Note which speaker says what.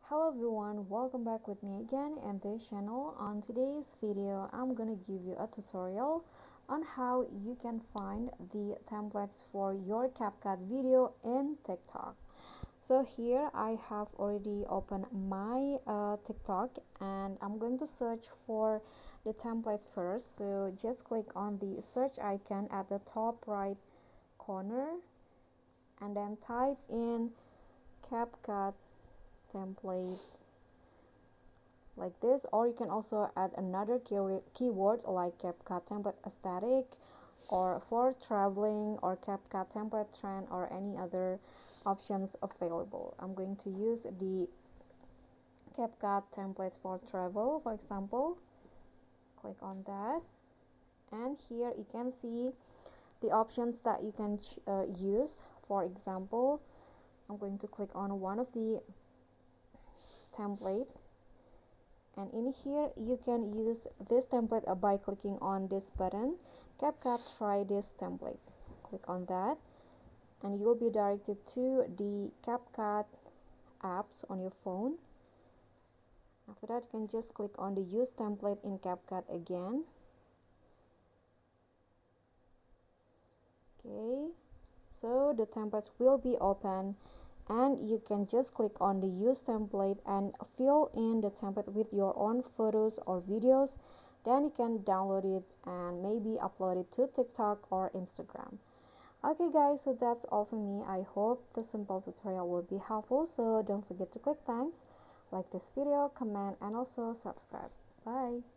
Speaker 1: Hello everyone, welcome back with me again in this channel. On today's video, I'm gonna give you a tutorial on how you can find the templates for your CapCut video in TikTok. So here I have already opened my TikTok and I'm going to search for the templates first. So just click on the search icon at the top right corner and then type in CapCut template like this, or you can also add another keyword like CapCut template aesthetic or for traveling or CapCut template trend or any other options available. I'm going to use the CapCut templates for travel, for example. Click on that and here you can see the options that you can use. For example, I'm going to click on one of the template, and in here you can use this template by clicking on this button, CapCut try this template. Click on that and you will be directed to the CapCut apps on your phone. After that, you can just click on the use template in CapCut again. Okay, so the templates will be open and you can just click on the use template and fill in the template with your own photos or videos. Then you can download it and maybe upload it to TikTok or Instagram. Okay guys, so that's all from me. I hope the simple tutorial will be helpful, so don't forget to click thanks, like this video, comment, and also subscribe. Bye.